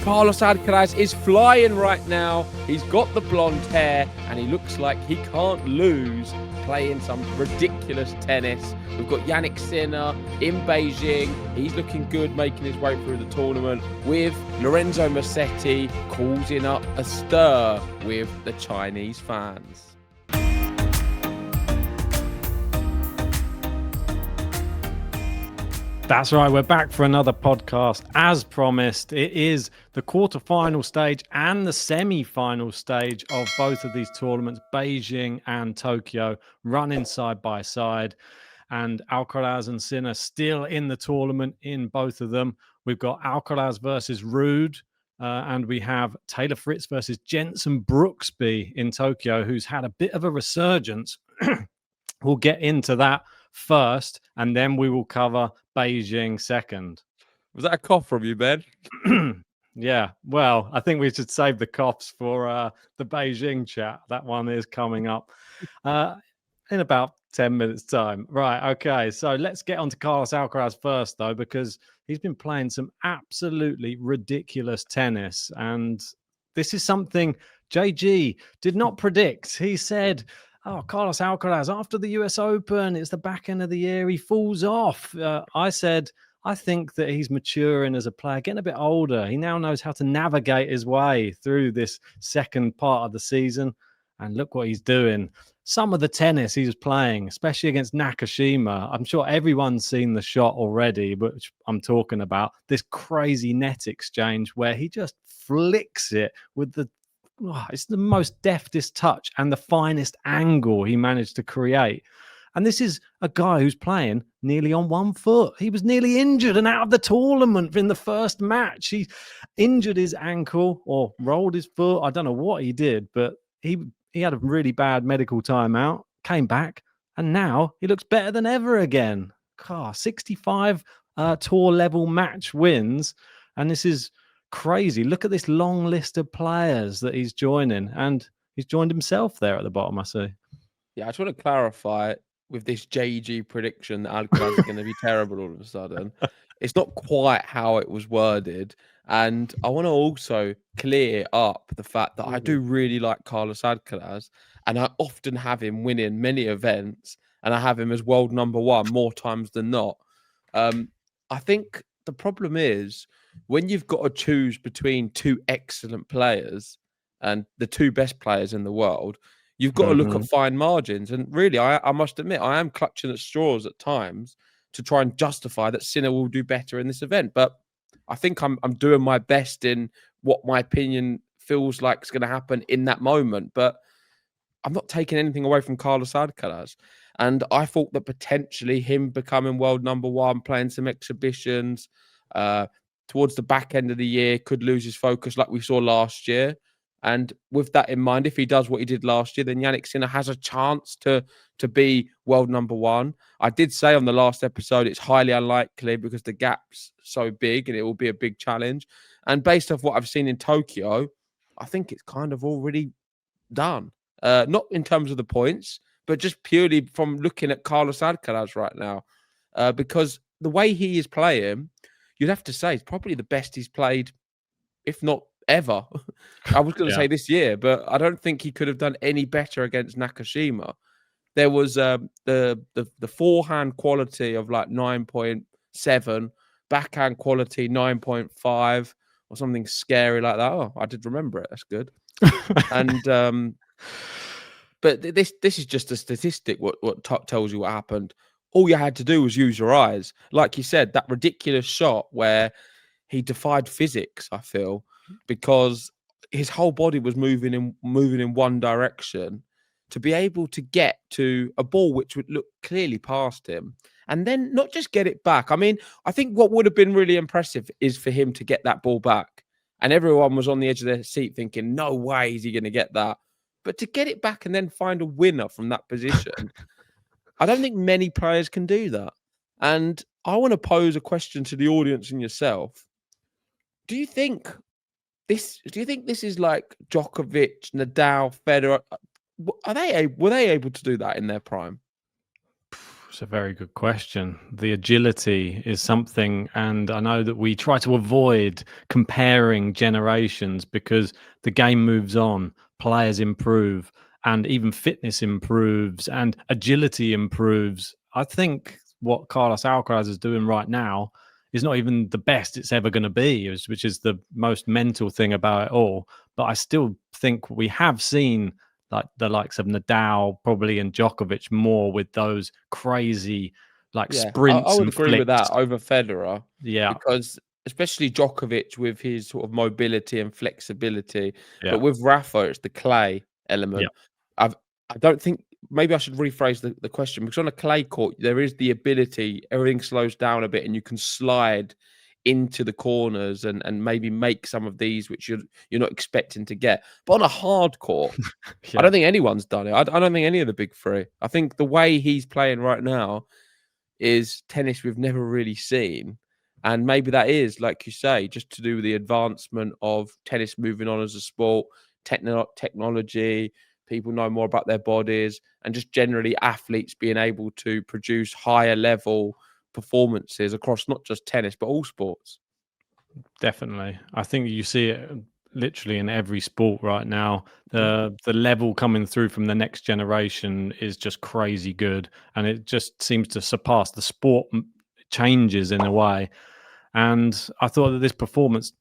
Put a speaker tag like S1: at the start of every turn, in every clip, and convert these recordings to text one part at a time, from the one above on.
S1: Carlos Alcaraz is flying right now. He's got the blonde hair and he looks like he can't lose playing some ridiculous tennis. We've got Jannik Sinner in Beijing. He's looking good, making his way through the tournament, with Lorenzo Musetti causing up a stir with the Chinese fans.
S2: That's right, we're back for another podcast. As promised, it is the quarterfinal stage and the semi-final stage of both of these tournaments, Beijing and Tokyo, running side by side. And Alcaraz and Sinner still in the tournament in both of them. We've got Alcaraz versus Rune, and we have Taylor Fritz versus Jensen Brooksby in Tokyo, who's had a bit of a resurgence. We'll get into that first, and then we will cover Beijing second.
S1: Was that a cough from you, Ben?
S2: Yeah, well, I think we should save the coughs for the Beijing chat. That one is coming up in about 10 minutes' time. Right, okay, so let's get on to Carlos Alcaraz first, though, because he's been playing some absolutely ridiculous tennis, and this is something JG did not predict. He said, oh, Carlos Alcaraz, after the US Open, it's the back end of the year, he falls off. I said, I think that he's maturing as a player, getting a bit older. He now knows how to navigate his way through this second part of the season. And look what he's doing. Some of the tennis he was playing, especially against Nakashima, I'm sure everyone's seen the shot already, which I'm talking about. This crazy net exchange where he just flicks it with it's the most deftest touch and the finest angle he managed to create. And this is a guy who's playing nearly on 1 foot. He was nearly injured and out of the tournament in the first match. He injured his ankle or rolled his foot. I don't know what he did, but he had a really bad medical timeout, came back, and now he looks better than ever again. 65 tour level match wins. And this is crazy. Look at this long list of players that he's joining, and he's joined himself there at the bottom, I see.
S1: Yeah, I just want to clarify with this JG prediction that Alcaraz is going to be terrible all of a sudden. It's not quite how it was worded. And I want to also clear up the fact that I do really like Carlos Alcaraz, and I often have him winning many events, and I have him as world number one more times than not. I think the problem is when you've got to choose between two excellent players and the two best players in the world, you've got to look at fine margins. And really, I must admit, I am clutching at straws at times to try and justify that Sinner will do better in this event. But I think I'm doing my best in what my opinion feels like is going to happen in that moment. But I'm not taking anything away from Carlos Alcaraz. And I thought that potentially him becoming world number one, playing some exhibitions, towards the back end of the year, could lose his focus like we saw last year. And with that in mind, if he does what he did last year, then Jannik Sinner has a chance to be world number one. I did say on the last episode, it's highly unlikely because the gap's so big and it will be a big challenge. And based off what I've seen in Tokyo, I think it's kind of already done. Not in terms of the points, but just purely from looking at Carlos Alcaraz right now. Because the way he is playing, you'd have to say it's probably the best he's played, if not ever. I was going to say this year, but I don't think he could have done any better against Nakashima. There was the forehand quality of like 9.7, backhand quality 9.5, or something scary like that. Oh, I did remember it. That's good. And but this is just a statistic. What tells you what happened. All you had to do was use your eyes. Like you said, that ridiculous shot where he defied physics, I feel, because his whole body was moving in one direction to be able to get to a ball which would look clearly past him and then not just get it back. I mean, I think what would have been really impressive is for him to get that ball back. And everyone was on the edge of their seat thinking, no way is he going to get that. But to get it back and then find a winner from that position, I don't think many players can do that. And I want to pose a question to the audience and yourself. Do you think this is like Djokovic, Nadal, Federer? Were they able to do that in their prime?
S2: It's a very good question. The agility is something, and I know that we try to avoid comparing generations because the game moves on, players improve, and even fitness improves, and agility improves. I think what Carlos Alcaraz is doing right now is not even the best it's ever going to be, which is the most mental thing about it all. But I still think we have seen like the likes of Nadal probably and Djokovic more with those crazy like
S1: Yeah, I
S2: sprints
S1: would
S2: and
S1: agree with
S2: flicks.
S1: that over Federer
S2: Yeah,
S1: because especially Djokovic with his sort of mobility and flexibility,
S2: yeah,
S1: but with Rafa, it's the clay
S2: yeah.
S1: element. I've I don't think maybe I should rephrase the question because on a clay court there is the ability, everything slows down a bit and you can slide into the corners and maybe make some of these which you're not expecting to get. But on a hard court, I
S2: Yeah,
S1: don't think anyone's done it. I don't think any of the big three. I think the way he's playing right now is tennis we've never really seen. And maybe that is, like you say, just to do with the advancement of tennis moving on as a sport, technology, people know more about their bodies, and just generally athletes being able to produce higher level performances across not just tennis, but all sports.
S2: definitely. I think you see it literally in every sport right now.
S1: Yeah.
S2: The level coming through from the next generation is just crazy good, and it just seems to surpass the sport changes in a way. And I thought that this performance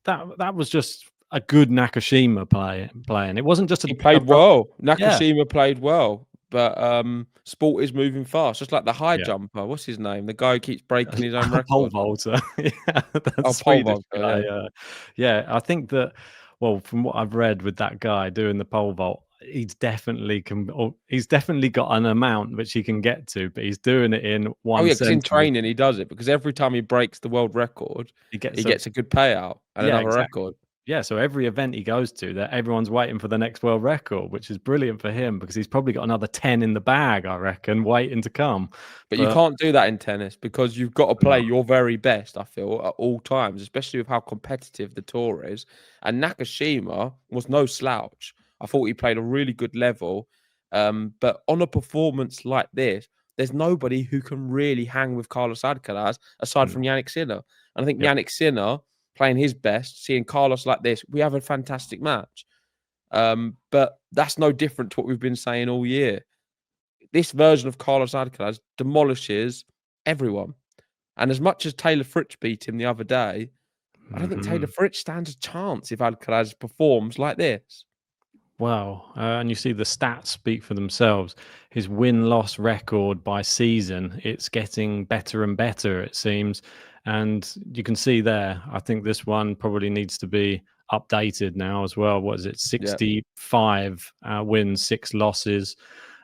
S2: that was just a good Nakashima playing. It wasn't just
S1: He
S2: a
S1: played well.
S2: yeah,
S1: Nakashima played well. But sport is moving fast, just like the high
S2: yeah.
S1: jumper. What's his name? The guy who keeps breaking his own
S2: Pole
S1: record.
S2: vaulter. Yeah, that
S1: Oh, pole
S2: Swedish
S1: vaulter,
S2: guy.
S1: yeah.
S2: Yeah, I think that. Well, from what I've read with that guy doing the pole vault, he's definitely got an amount which he can get to, but he's doing it in
S1: Oh,
S2: one
S1: yeah, because in
S2: centimeter.
S1: training he does it because every time he breaks the world record,
S2: He gets
S1: he
S2: a
S1: gets a good payout and
S2: yeah,
S1: another
S2: exactly.
S1: record.
S2: Yeah, so every event he goes to, that everyone's waiting for the next world record, which is brilliant for him because he's probably got another 10 in the bag, I reckon, waiting to come.
S1: But you
S2: But
S1: can't do that in tennis because you've got to
S2: no,
S1: play your very best, I feel, at all times, especially with how competitive the tour is. And Nakashima was no slouch. I thought he played a really good level. But on a performance like this, there's nobody who can really hang with Carlos Alcaraz aside
S2: no,
S1: from Jannik Sinner. And I think
S2: yeah,
S1: Jannik Sinner playing his best, seeing Carlos like this, we have a fantastic match. But that's no different to what we've been saying all year. This version of Carlos Alcaraz demolishes everyone. And as much as Taylor Fritz beat him the other day, I don't think Taylor
S2: mhm.
S1: Fritz stands a chance if Alcaraz performs like this.
S2: Wow. And you see the stats speak for themselves. His win-loss record by season, it's getting better and better, it seems. And you can see there, I think this one probably needs to be updated now as well. What is it?
S1: Yeah.
S2: 65 wins, 6 losses.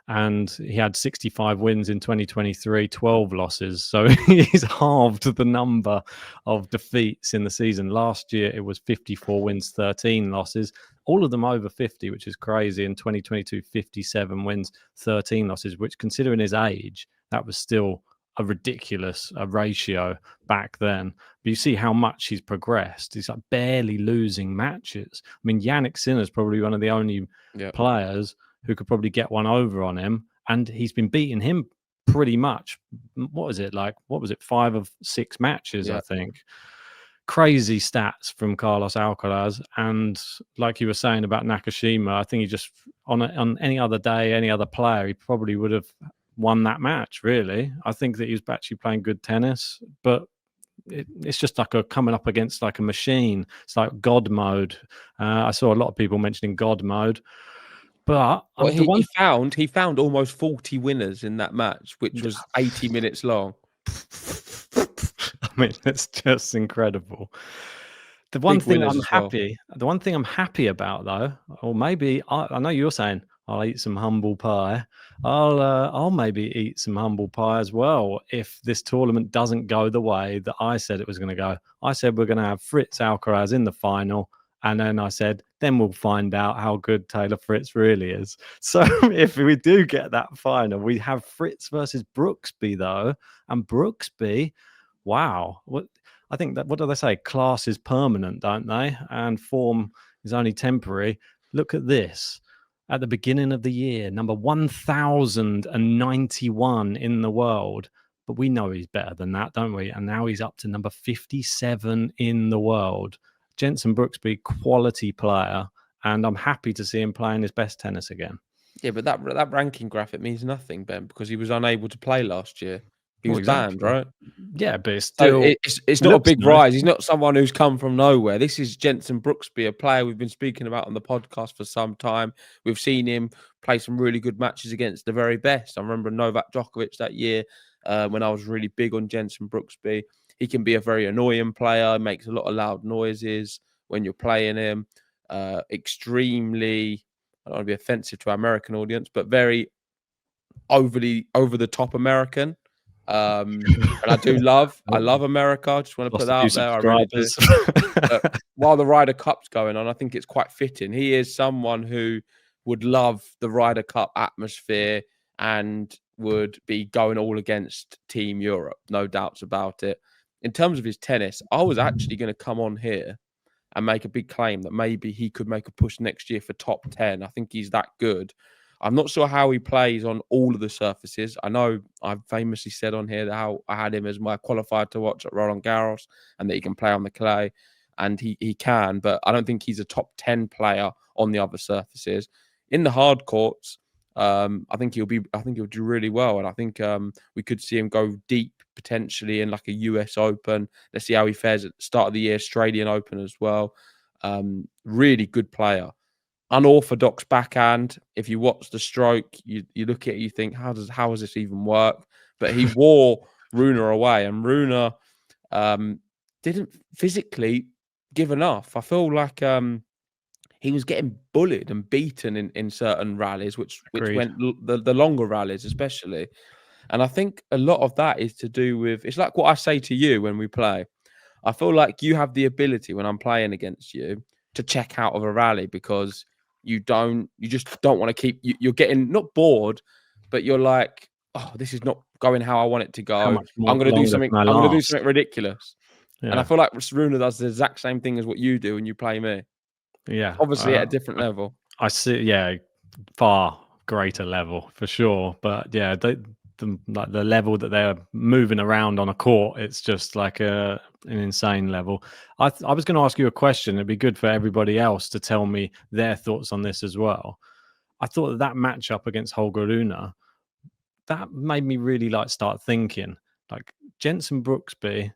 S2: And he had 65 wins in 2023, 12 losses. So he's halved the number of defeats in the season. Last year, it was 54 wins, 13 losses, all of them over 50, which is crazy. In 2022, 57 wins, 13 losses, which considering his age, that was still a ridiculous ratio back then. But you see how much he's progressed. He's like barely losing matches. I mean, Jannik Sinner is probably one of the only
S1: Yeah.
S2: players who could probably get one over on him. And he's been beating him pretty much. What was it like? What was it? 5 of 6 matches, I
S1: Yeah.
S2: think. Crazy stats from Carlos Alcaraz. And like you were saying about Nakashima, I think he just, on any other day, any other player, he probably would have won that match, really. I think that he was actually playing good tennis, but it's just like a coming up against like a machine. It's like God mode. I saw a lot of people mentioning God mode. But
S1: Well,
S2: the one
S1: he found almost 40 winners in that match, which was 80 minutes long.
S2: I mean, it's just incredible.
S1: Big winners as well.
S2: The one thing I'm happy about though, or maybe I know you're saying I'll eat some humble pie. I'll maybe eat some humble pie as well if this tournament doesn't go the way that I said it was going to go. I said we're going to have Fritz Alcaraz in the final, and then I said then we'll find out how good Taylor Fritz really is. So if we do get that final, we have Fritz versus Brooksby though, and Brooksby, wow, I think that what do they say? Class is permanent, don't they? And form is only temporary. Look at this. at the beginning of the year, number 1091 in the world. But we know he's better than that, don't we? And now he's up to number 57 in the world. Jenson Brooksby, quality player, and I'm happy to see him playing his best tennis again.
S1: Yeah, but that ranking graphic means nothing, Ben, because he was unable to play last year. He was
S2: exactly.
S1: banned, right?
S2: Yeah, but it's
S1: So
S2: still
S1: it's not a big
S2: nice.
S1: rise. He's not someone who's come from nowhere. This is Jenson Brooksby, a player we've been speaking about on the podcast for some time. We've seen him play some really good matches against the very best. I remember Novak Djokovic that year when I was really big on Jenson Brooksby. He can be a very annoying player, makes a lot of loud noises when you're playing him. Extremely, I don't want to be offensive to our American audience, but very overly over the top American. And I love America. I just want to put that out there. I really do. But while the Ryder Cup's going on, I think it's quite fitting. He is someone who would love the Ryder Cup atmosphere and would be going all against Team Europe, no doubts about it. In terms of his tennis, I was actually going to come on here and make a big claim that maybe he could make a push next year for top 10. I think he's that good. I'm not sure how he plays on all of the surfaces. I know I've famously said on here that how I had him as my qualified to watch at Roland Garros and that he can play on the clay, and he can, but I don't think he's a top 10 player on the other surfaces. In the hard courts, I think he'll do really well, and I think we could see him go deep potentially in like a US Open. Let's see how he fares at the start of the year, Australian Open as well. Really good player. Unorthodox backhand. If you watch the stroke, you look at it, you think, how does this even work? But he wore Rune away, and Rune didn't physically give enough. I feel like he was getting bullied and beaten in certain rallies, which went the longer rallies especially. And I think a lot of that is to do with, it's like what I say to you when we play. I feel like you have the ability when I'm playing against you to check out of a rally because you just don't want to keep, you're getting not bored, but you're like, oh, this is not going how I want it to go. I'm going to do something ridiculous. Yeah. And I feel like Rune does the exact same thing as what you do when you play me.
S2: Yeah.
S1: Obviously at a different level.
S2: I see. Yeah. Far greater level for sure. But yeah, the level that they're moving around on a court, it's just like an insane level. I was going to ask you a question. It'd be good for everybody else to tell me their thoughts on this as well. I thought that matchup against Holger Rune, that made me really start thinking, like, Jenson Brooksby,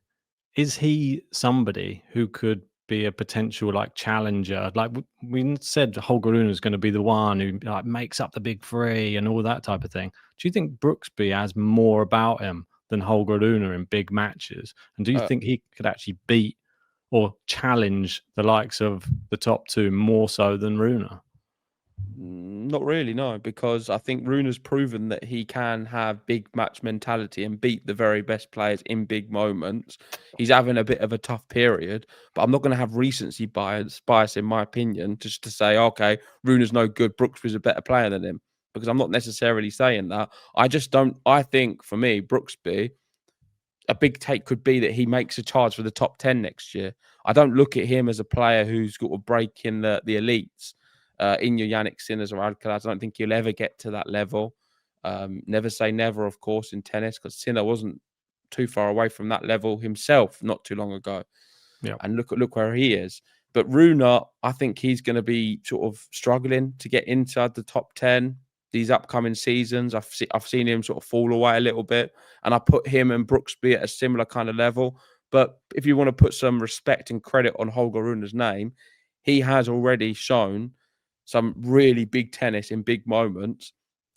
S2: is he somebody who could be a potential challenger? Like we said, Holger Rune is going to be the one who makes up the big three and all that type of thing. Do you think Brooksby has more about him than Holger Rune in big matches? And do you think he could actually beat or challenge the likes of the top two more so than Rune?
S1: Not really, no, because I think Rune's proven that he can have big match mentality and beat the very best players in big moments. He's having a bit of a tough period, but I'm not going to have recency bias in my opinion, just to say, okay, Rune's no good, Brooksby's a better player than him, because I'm not necessarily saying that. I think for me, Brooksby, a big take could be that he makes a charge for the top 10 next year. I don't look at him as a player who's got to break in the elites. In your Jannik Sinners or Alcaraz, I don't think he'll ever get to that level. Never say never, of course, in tennis, because Sinner wasn't too far away from that level himself not too long ago.
S2: Yeah.
S1: And look where he is. But Rune, I think he's going to be sort of struggling to get inside the top 10 these upcoming seasons. I've seen him sort of fall away a little bit, and I put him and Brooksby at a similar kind of level. But if you want to put some respect and credit on Holger Rune's name, he has already shown some really big tennis in big moments.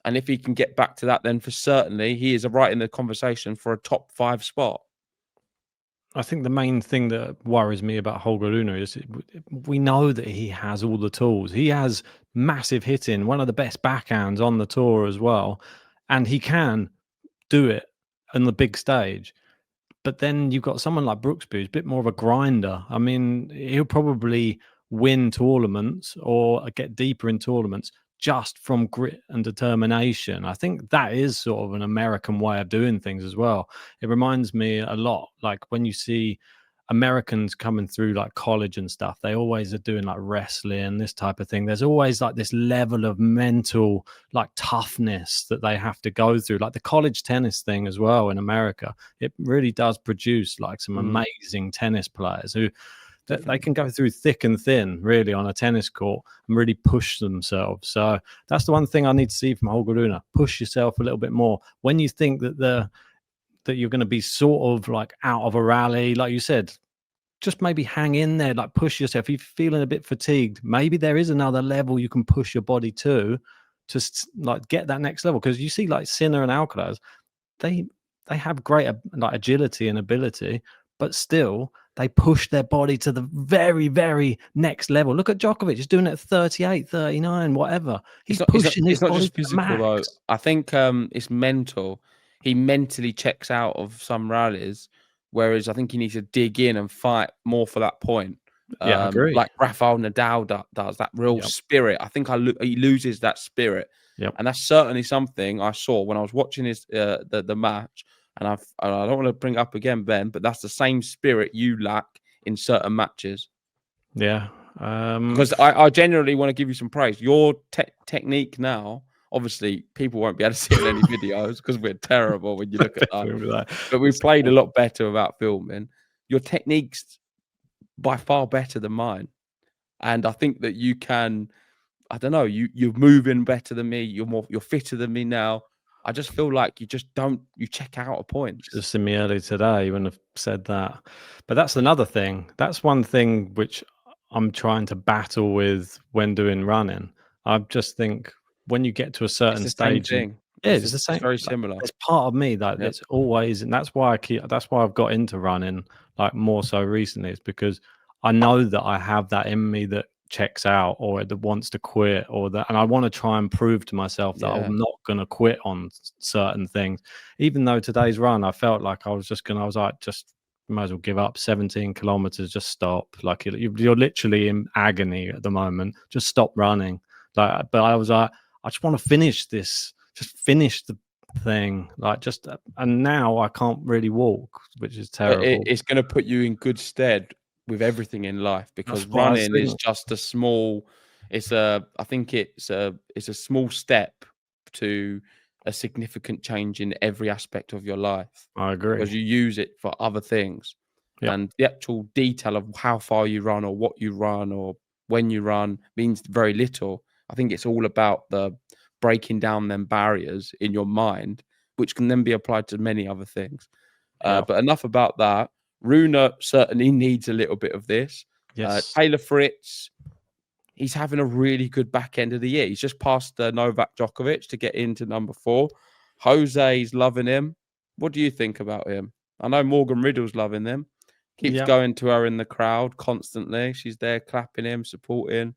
S1: And if he can get back to that, then for certainly he is right in the conversation for a top 5 spot.
S2: I think the main thing that worries me about Holger Rune is we know that he has all the tools. He has massive hitting, one of the best backhands on the tour as well. And he can do it on the big stage. But then you've got someone like Brooksby who's a bit more of a grinder. I mean, he'll probably win tournaments or get deeper in tournaments just from grit and determination. I think that is sort of an American way of doing things as well. It reminds me a lot, like when you see Americans coming through like college and stuff, they always are doing like wrestling, this type of thing. There's always like this level of mental like toughness that they have to go through, like the college tennis thing as well in America. It really does produce like some amazing tennis players who they can go through thick and thin really on a tennis court and really push themselves. So that's the one thing I need to see from Holger Rune. Push yourself a little bit more when you think that you're going to be sort of like out of a rally, like you said. Just maybe hang in there, like push yourself. If you're feeling a bit fatigued, maybe there is another level you can push your body to like get that next level. Because you see like Sinner and Alcaraz, they have great like agility and ability, but still they push their body to the very, very next level. Look at Djokovic, he's doing it at 38, 39, whatever. He's pushing his body
S1: just physical though. I think it's mental. He mentally checks out of some rallies, whereas I think he needs to dig in and fight more for that point.
S2: Yeah, I agree.
S1: Like Rafael Nadal does that real spirit. I think he loses that spirit.
S2: Yep.
S1: And that's certainly something I saw when I was watching his the match. And I don't want to bring it up again, Ben, but that's the same spirit you lack in certain matches.
S2: Yeah.
S1: Because I genuinely want to give you some praise. Your technique now, obviously, people won't be able to see it in any videos because we're terrible when you look at that. But we've played a lot better without filming. Your technique's by far better than mine. And I think that you can, I don't know, you're moving better than me. You're fitter than me now. I just feel like you check out a point.
S2: Just in me earlier today, you wouldn't have said that. But that's another thing. That's one thing which I'm trying to battle with when doing running. I just think when you get to a certain stage,
S1: it's the same. It's very similar.
S2: It's part of me that it's always, and that's why I've got into running like more so recently. It's because I know that I have that in me that checks out or that wants to quit or that, and I want to try and prove to myself that I'm not going to quit on certain things. Even though today's run, I felt like I was like, just might as well give up. 17 kilometers, just stop. Like you're literally in agony at the moment. Just stop running. Like, but I was like, I just want to finish this. Just finish the thing. Like and now I can't really walk, which is terrible.
S1: It's going to put you in good stead with everything in life because running is just a small. I think it's a small step to a significant change in every aspect of your life.
S2: I agree.
S1: Because you use it for other things. Yep. And the actual detail of how far you run or what you run or when you run means very little. I think it's all about the breaking down them barriers in your mind, which can then be applied to many other things. But enough about that. Rune certainly needs a little bit of this.
S2: Yes.
S1: Taylor Fritz, he's having a really good back end of the year. He's just passed Novak Djokovic to get into number 4. Jose's loving him. What do you think about him? I know Morgan Riddle's loving him. Keeps going to her in the crowd constantly. She's there clapping him, supporting.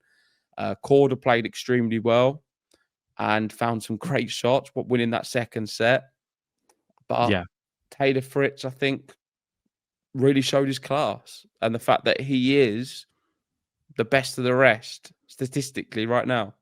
S1: Korda played extremely well and found some great shots, but winning that second set. But Taylor Fritz, I think, really showed his class and the fact that he is the best of the rest statistically right now.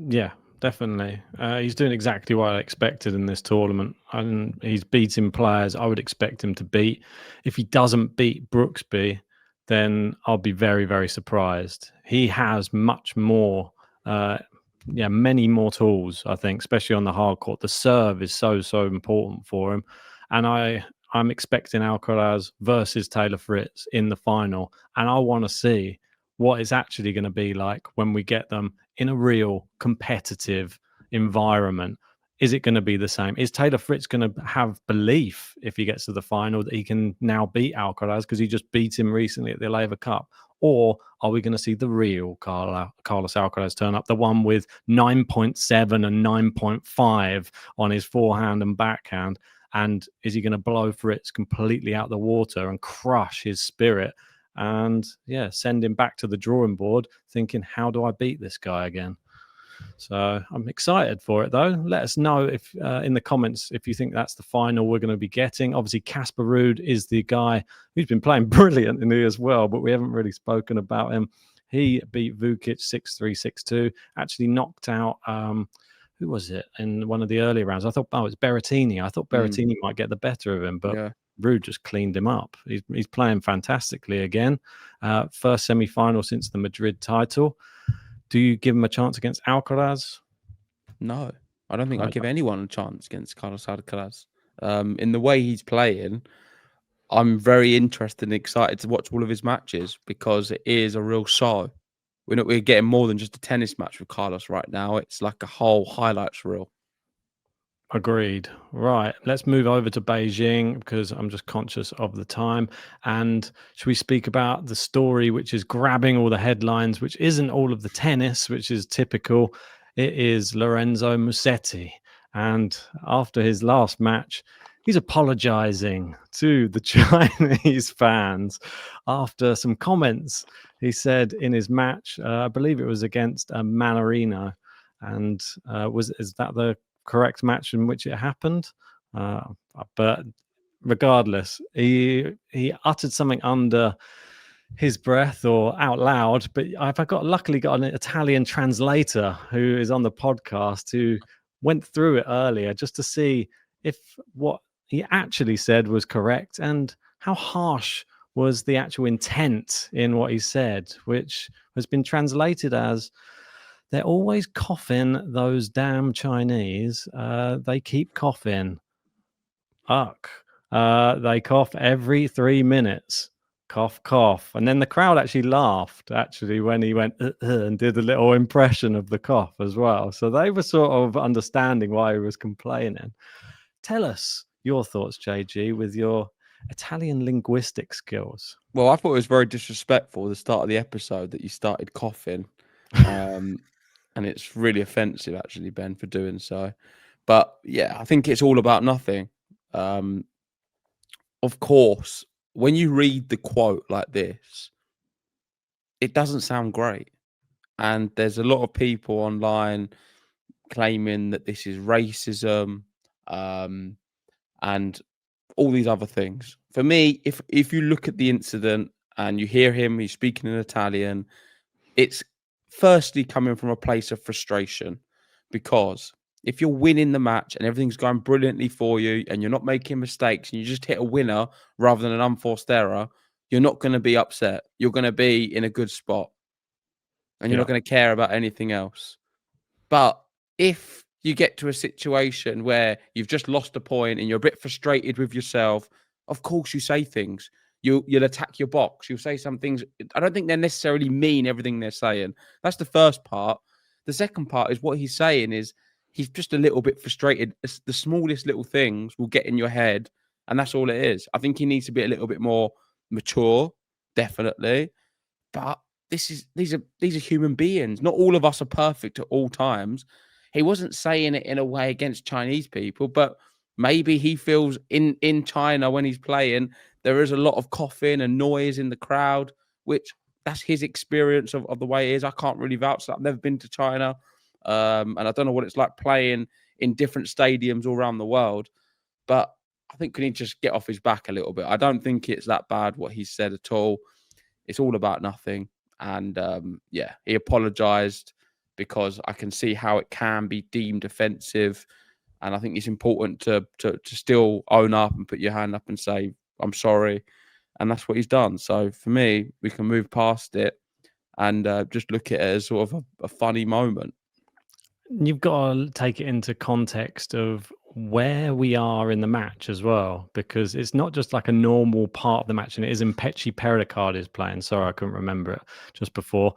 S2: Yeah, definitely. He's doing exactly what I expected in this tournament, and he's beating players I would expect him to beat. If he doesn't beat Brooksby, then I'll be very, very surprised. He has much more, many more tools, I think, especially on the hard court. The serve is so important for him. And I'm expecting Alcaraz versus Taylor Fritz in the final. And I want to see what it's actually going to be like when we get them in a real competitive environment. Is it going to be the same? Is Taylor Fritz going to have belief if he gets to the final that he can now beat Alcaraz because he just beat him recently at the Laver Cup? Or are we going to see the real Carlos Alcaraz turn up, the one with 9.7 and 9.5 on his forehand and backhand? And is he going to blow Fritz completely out the water and crush his spirit and, send him back to the drawing board thinking, how do I beat this guy again? So I'm excited for it, though. Let us know if in the comments if you think that's the final we're going to be getting. Obviously, Casper Ruud is the guy who's been playing brilliantly as well, but we haven't really spoken about him. He beat Vukic 6-3, 6-2, actually knocked out, who was it, in one of the earlier rounds? I thought, it's Berrettini. I thought Berrettini might get the better of him, but Rune just cleaned him up. He's playing fantastically again. First semi-final since the Madrid title. Do you give him a chance against Alcaraz?
S1: No, I don't think I give anyone a chance against Carlos Alcaraz. In the way he's playing, I'm very interested and excited to watch all of his matches because it is a real show. We're getting more than just a tennis match with Carlos right now. It's like a whole highlights reel.
S2: Agreed. Right. Let's move over to Beijing because I'm just conscious of the time. And should we speak about the story which is grabbing all the headlines, which isn't all of the tennis, which is typical? It is Lorenzo Musetti. And after his last match, he's apologizing to the Chinese fans after some comments he said in his match. I believe it was against Manarino. And is that the correct match in which it happened? But regardless, he uttered something under his breath or out loud. But I've luckily got an Italian translator who is on the podcast who went through it earlier just to see if what he actually said was correct and how harsh was the actual intent in what he said, which has been translated as, they're always coughing, those damn Chinese. They keep coughing. Uck. They cough every 3 minutes. Cough, cough. And then the crowd actually laughed, when he went and did a little impression of the cough as well. So they were sort of understanding why he was complaining. Tell us your thoughts, JG, with your Italian linguistic skills.
S1: Well, I thought it was very disrespectful at the start of the episode that you started coughing. And it's really offensive, actually, Ben, for doing so. But yeah, I think it's all about nothing. Of course, when you read the quote like this, it doesn't sound great. And there's a lot of people online claiming that this is racism, and all these other things. For me, if you look at the incident and you hear him, he's speaking in Italian, it's firstly coming from a place of frustration, because if you're winning the match and everything's going brilliantly for you and you're not making mistakes and you just hit a winner rather than an unforced error, you're not going to be upset. You're going to be in a good spot and you're not going to care about anything else. But if you get to a situation where you've just lost a point and you're a bit frustrated with yourself, of course you say things. You'll attack your box. You'll say some things. I don't think they necessarily mean everything they're saying. That's the first part. The second part is what he's saying is he's just a little bit frustrated. The smallest little things will get in your head, and that's all it is. I think he needs to be a little bit more mature, definitely. But these are human beings. Not all of us are perfect at all times. He wasn't saying it in a way against Chinese people, but maybe he feels in China when he's playing, there is a lot of coughing and noise in the crowd, which that's his experience of the way it is. I can't really vouch that. I've never been to China, and I don't know what it's like playing in different stadiums all around the world. But I think we need to just get off his back a little bit. I don't think it's that bad what he said at all. It's all about nothing. And he apologized because I can see how it can be deemed offensive. And I think it's important to still own up and put your hand up and say, I'm sorry. And that's what he's done. So for me, we can move past it and just look at it as sort of a funny moment.
S2: You've got to take it into context of where we are in the match as well, because it's not just like a normal part of the match, and it is Impecci Pericard is playing. Sorry, I couldn't remember it just before.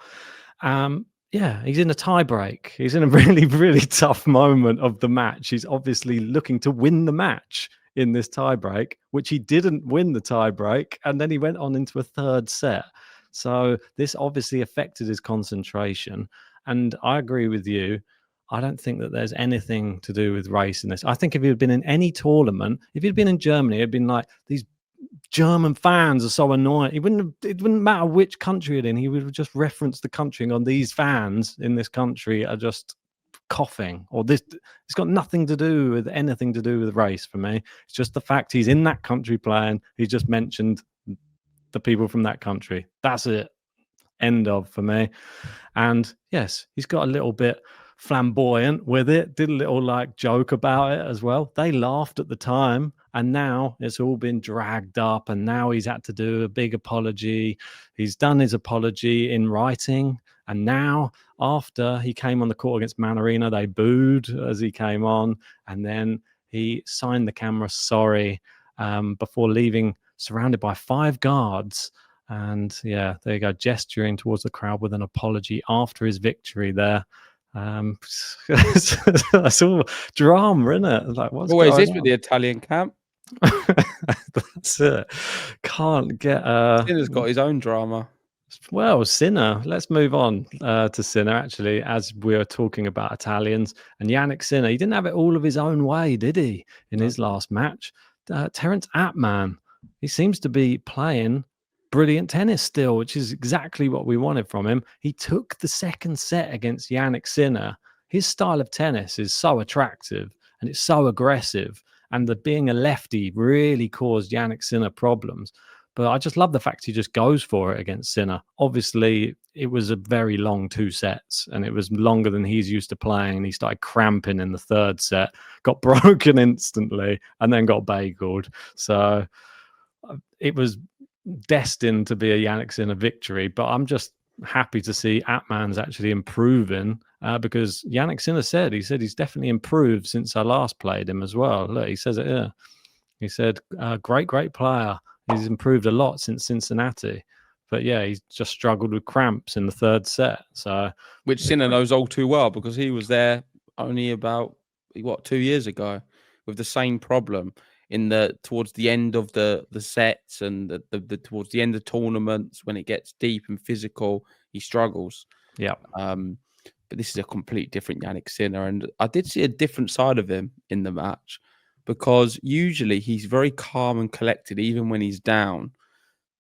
S2: He's in a tie break. He's in a really, really tough moment of the match. He's obviously looking to win the match in this tie break, which he didn't win the tie break, and then he went on into a third set. So this obviously affected his concentration. And I agree with you. I don't think that there's anything to do with race in this. I think if he had been in any tournament, if he'd been in Germany, it'd been like, these German fans are so annoying. It wouldn't matter which country it's in. He would just reference the country and gone, these fans in this country are just coughing, or this. It's got nothing to do with anything to do with race for me. It's just the fact he's in that country playing. He just mentioned the people from that country. That's it. End of for me. And yes, he's got a little bit flamboyant with it, did a little like joke about it as well. They laughed at the time, and now it's all been dragged up, and now he's had to do a big apology. He's done his apology in writing, and now after he came on the court against Manarino, they booed as he came on, and then he signed the camera sorry before leaving surrounded by 5 guards. And yeah, there you go, gesturing towards the crowd with an apology after his victory there. That's all drama, isn't it? Like, what's
S1: Always
S2: going
S1: is
S2: on?
S1: with the Italian camp.
S2: That's it. Can't get
S1: Sinner's got his own drama.
S2: well, Sinner. Let's move on to Sinner, actually, as we are talking about Italians. And Jannik Sinner, he didn't have it all of his own way, did he, in his last match? Terence Atman, he seems to be playing brilliant tennis still, which is exactly what we wanted from him. He took the second set against Jannik Sinner. His style of tennis is so attractive and it's so aggressive. And the being a lefty really caused Jannik Sinner problems. But I just love the fact he just goes for it against Sinner. Obviously, it was a very long 2 sets, and it was longer than he's used to playing. And he started cramping in the 3rd set, got broken instantly, and then got bageled. So it was destined to be a Jannik Sinner victory. But I'm just happy to see Atman's actually improving because Jannik Sinner said he's definitely improved since I last played him as well. Look, he says it here. He said, great player. He's improved a lot since Cincinnati. But yeah, he's just struggled with cramps in the 3rd set. So,
S1: which Sinner knows all too well because he was there only about 2 years ago with the same problem towards the end of the sets and the towards the end of tournaments when it gets deep and physical, he struggles.
S2: Yeah.
S1: But this is a complete different Jannik Sinner, and I did see a different side of him in the match because usually he's very calm and collected even when he's down.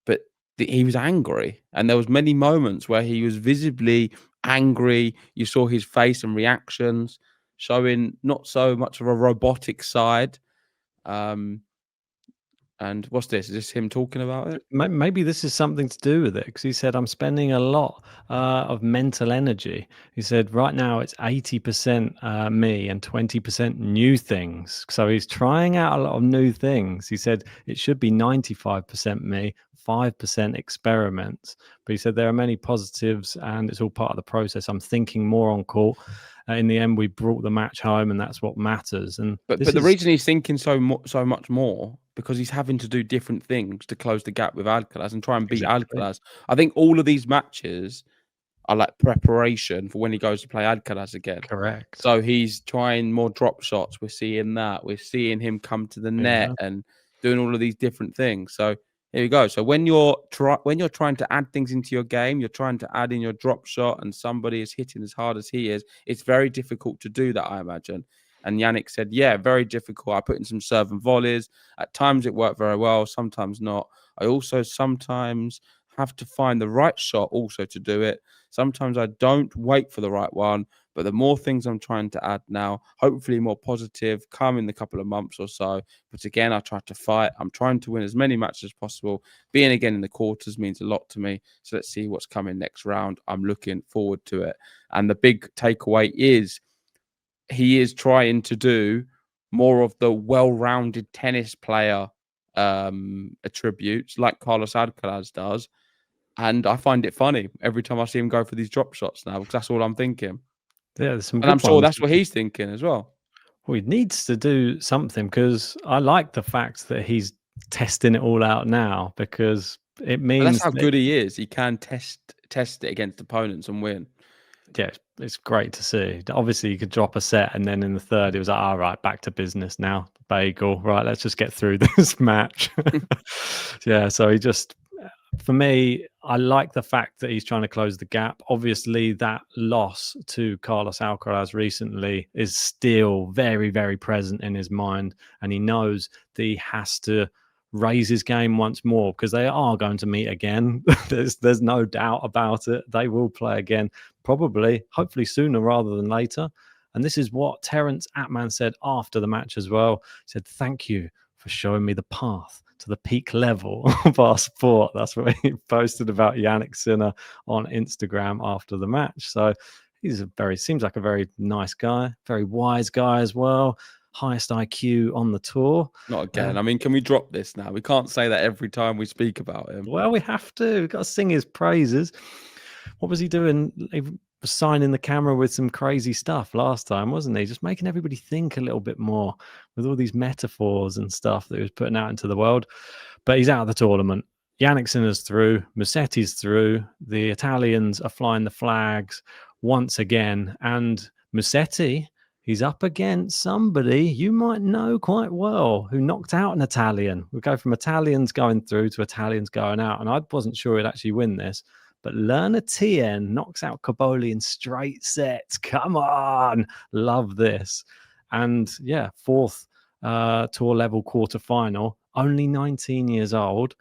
S1: But he was angry, and there was many moments where he was visibly angry. You saw his face and reactions showing not so much of a robotic side. And what's this? Is this him talking about it?
S2: Maybe this is something to do with it because he said, I'm spending a lot of mental energy. He said, right now it's 80% me and 20% new things. So he's trying out a lot of new things. He said it should be 95% me, 5% experiments. But he said there are many positives and it's all part of the process. I'm thinking more on court. In the end, we brought the match home, and that's what matters. And
S1: but the reason he's thinking so much more because he's having to do different things to close the gap with Alcaraz and try and beat Alcaraz. I think all of these matches are like preparation for when he goes to play Alcaraz again.
S2: Correct.
S1: So he's trying more drop shots. We're seeing that. We're seeing him come to the net and doing all of these different things. So here you go. So when you're trying to add things into your game, you're trying to add in your drop shot, and somebody is hitting as hard as he is. It's very difficult to do that, I imagine. And Jannik said, yeah, very difficult. I put in some serve and volleys. At times it worked very well, sometimes not. I also sometimes have to find the right shot also to do it. Sometimes I don't wait for the right one, but the more things I'm trying to add now, hopefully more positive, come in the couple of months or so. But again, I try to fight. I'm trying to win as many matches as possible. Being again in the quarters means a lot to me. So let's see what's coming next round. I'm looking forward to it. And the big takeaway is he is trying to do more of the well-rounded tennis player attributes like Carlos Alcaraz does. And I find it funny every time I see him go for these drop shots now because that's all I'm thinking.
S2: Yeah, there's some
S1: and I'm sure that's what he's thinking as well.
S2: Well, he needs to do something because I like the fact that he's testing it all out now because it means
S1: that's how good he is. He can test it against opponents and win.
S2: Yeah, it's great to see. Obviously, you could drop a set and then in the 3rd, it was like, all right, back to business now. Bagel. Right, let's just get through this match. Yeah, so he just... For me, I like the fact that he's trying to close the gap. Obviously, that loss to Carlos Alcaraz recently is still very, very present in his mind. And he knows that he has to raise his game once more because they are going to meet again. There's no doubt about it. They will play again, probably, hopefully sooner rather than later. And this is what Terence Atman said after the match as well. He said, thank you for showing me the path to the peak level of our sport. That's what he posted about Jannik Sinner on Instagram after the match. So seems like a very nice guy, very wise guy as well. Highest IQ on the tour.
S1: Not again. I mean, can we drop this now? We can't say that every time we speak about him.
S2: Well, we have to. We've got to sing his praises. What was he doing? He was signing the camera with some crazy stuff last time, wasn't he? Just making everybody think a little bit more with all these metaphors and stuff that he was putting out into the world. But he's out of the tournament. Jannik Sinner's through. Musetti's through. The Italians are flying the flags once again. And Musetti, he's up against somebody you might know quite well who knocked out an Italian. We go from Italians going through to Italians going out. And I wasn't sure he'd actually win this. But Lerner Tien knocks out Caboli in straight sets. Come on. Love this. And yeah, fourth tour level quarterfinal. Only 19 years old.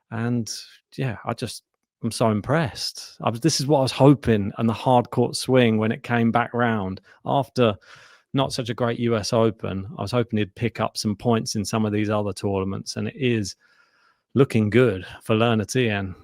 S2: And yeah, I'm so impressed. This is what I was hoping, and the hard court swing when it came back round after not such a great US Open. I was hoping he'd pick up some points in some of these other tournaments, and it is looking good for Lerner Tien.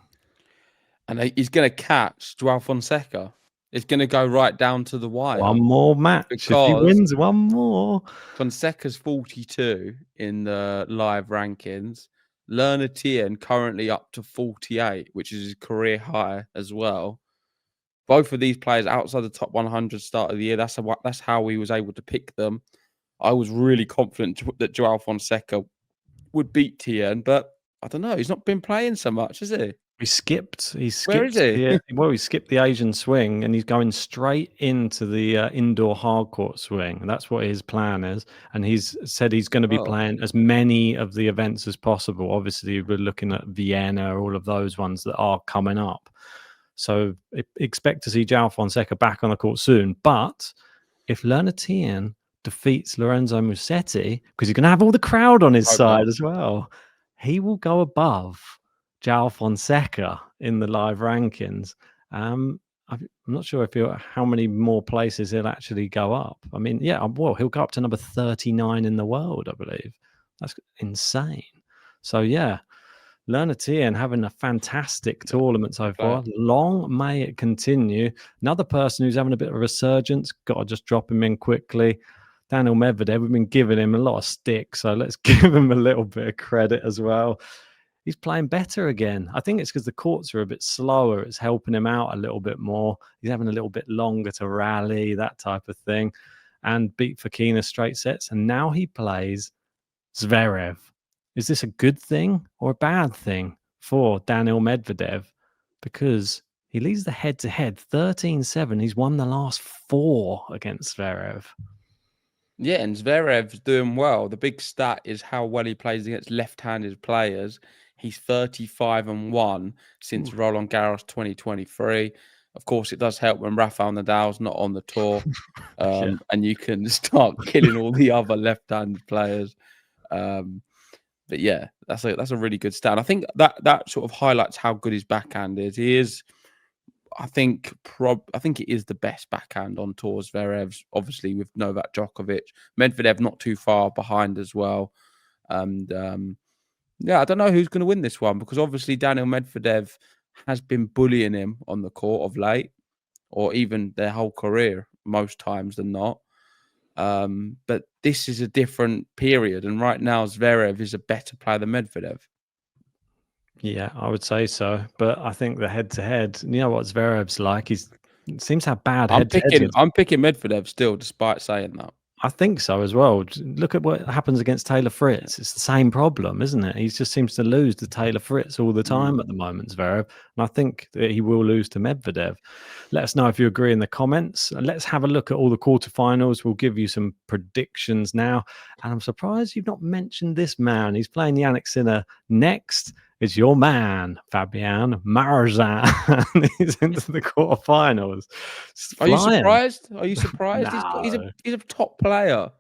S1: And he's going to catch Joao Fonseca. It's going to go right down to the wire.
S2: One more match. If he wins one more.
S1: Fonseca's 42 in the live rankings. Lerner Tien currently up to 48, which is his career high as well. Both of these players outside the top 100 start of the year. That's how we was able to pick them. I was really confident that Joao Fonseca would beat Tien, but I don't know. He's not been playing so much, has he?
S2: He skipped.
S1: Where is he?
S2: He skipped the Asian swing, and he's going straight into the indoor hard court swing. And that's what his plan is. And he's said he's going to be playing as many of the events as possible. Obviously, we're looking at Vienna, all of those ones that are coming up. So expect to see Joao Fonseca back on the court soon. But if Lerner Tien defeats Lorenzo Musetti, because he's going to have all the crowd on his side as well, he will go above Joao Fonseca in the live rankings. I'm not sure how many more places he'll actually go up. I mean, yeah, well, he'll go up to number 39 in the world, I believe. That's insane. So yeah, Lerner Tien having a fantastic tournament so far. Long may it continue. Another person who's having a bit of a resurgence, got to just drop him in quickly. Daniil Medvedev, we've been giving him a lot of stick, so let's give him a little bit of credit as well. He's playing better again. I think it's because the courts are a bit slower. It's helping him out a little bit more. He's having a little bit longer to rally, that type of thing, and beat Fokina straight sets. And now he plays Zverev. Is this a good thing or a bad thing for Daniil Medvedev? Because he leads the head-to-head 13-7. He's won the last 4 against Zverev.
S1: Yeah, and Zverev's doing well. The big stat is how well he plays against left-handed players. He's 35-1 since Roland Garros 2023. Of course, it does help when Rafael Nadal's not on the tour, and you can start killing all the other left-handed players. But yeah, that's a really good stat. I think that sort of highlights how good his backhand is. He is, I think it is the best backhand on tour. Zverev's obviously with Novak Djokovic, Medvedev not too far behind as well, and yeah, I don't know who's going to win this one because obviously Daniil Medvedev has been bullying him on the court of late, or even their whole career most times than not. But this is a different period, and right now Zverev is a better player than Medvedev.
S2: Yeah, I would say so. But I think the head-to-head, you know what Zverev's like? He seems to have bad head-to-head.
S1: I'm picking Medvedev still, despite saying that.
S2: I think so as well. Look at what happens against Taylor Fritz. It's the same problem, isn't it? He just seems to lose to Taylor Fritz all the time at the moment, Zverev. And I think that he will lose to Medvedev. Let us know if you agree in the comments. And let's have a look at all the quarterfinals. We'll give you some predictions now. And I'm surprised you've not mentioned this man. He's playing Jannik Sinner next. It's your man, Fabian Marozsan. He's into the quarterfinals.
S1: Are you surprised? Are you surprised?
S2: No.
S1: He's a top player.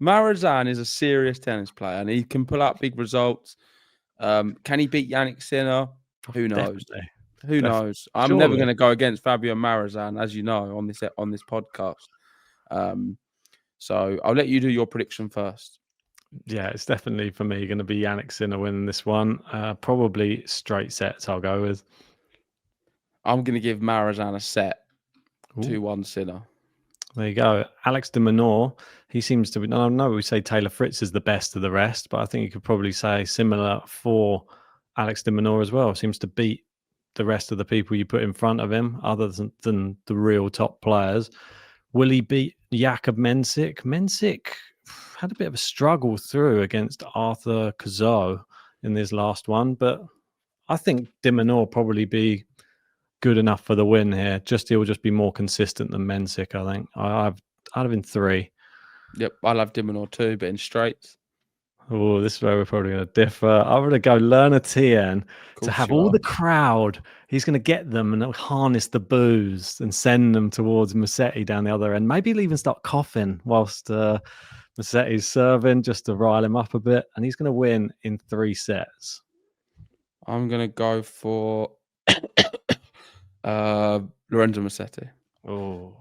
S1: Marozsan is a serious tennis player, and he can pull out big results. Can he beat Jannik Sinner? Who knows?
S2: Definitely.
S1: Who knows? I'm never going to go against Fabian Marozsan, as you know, on this podcast. So I'll let you do your prediction first.
S2: Yeah, it's definitely for me going to be Jannik Sinner winning this one. Probably straight sets. I'll go with.
S1: I'm going to give Marozsan a set.
S2: Ooh.
S1: 2-1 Sinner.
S2: There you go. Alex de Minaur, he seems to be. I know we say Taylor Fritz is the best of the rest, but I think you could probably say similar for Alex de Minaur as well. Seems to beat the rest of the people you put in front of him, other than the real top players. Will he beat Jakub Mensik? Mensik had a bit of a struggle through against Arthur Cazot in this last one, but I think de Minaur probably be good enough for the win here. He'll just be more consistent than Mensik, I think. I'd have been 3.
S1: Yep, I love de Minaur too, but in straights.
S2: Oh, this is where we're probably going to differ. I'm going to go Lerner Tien to have all the crowd. He's going to get them and harness the booze and send them towards Musetti down the other end. Maybe he'll even start coughing whilst Musetti's serving just to rile him up a bit. And he's going to win in 3 sets.
S1: I'm going to go for Lorenzo Musetti.
S2: Oh,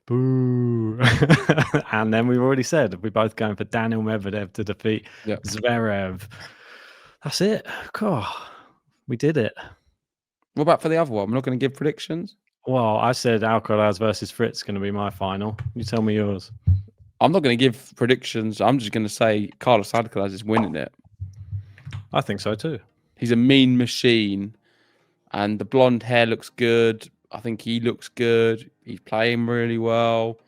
S2: boo. And then we've already said we're both going for Daniel Medvedev to defeat Zverev. That's it. God, we did it.
S1: What about for the other one? We're not going to give predictions?
S2: Well, I said Alcaraz versus Fritz is going to be my final. You tell me yours.
S1: I'm not going to give predictions. I'm just going to say Carlos Alcaraz is winning it.
S2: I think so too.
S1: He's a mean machine, and the blonde hair looks good. I think he looks good. He's playing really well.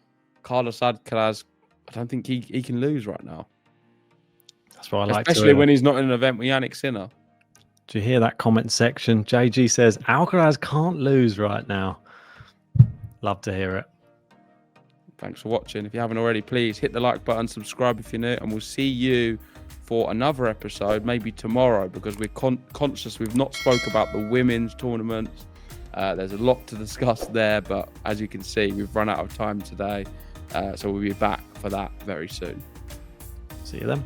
S1: Carlos Alcaraz, I don't think he can lose right now.
S2: That's what I like to
S1: Especially when he's not in an event with Jannik Sinner.
S2: Do you hear that comment section? JG says, Alcaraz can't lose right now. Love to hear it.
S1: Thanks for watching. If you haven't already, please hit the like button, subscribe if you're new, and we'll see you for another episode, maybe tomorrow, because we're conscious we've not spoke about the women's tournaments. There's a lot to discuss there, but as you can see, we've run out of time today. So we'll be back for that very soon.
S2: See you then.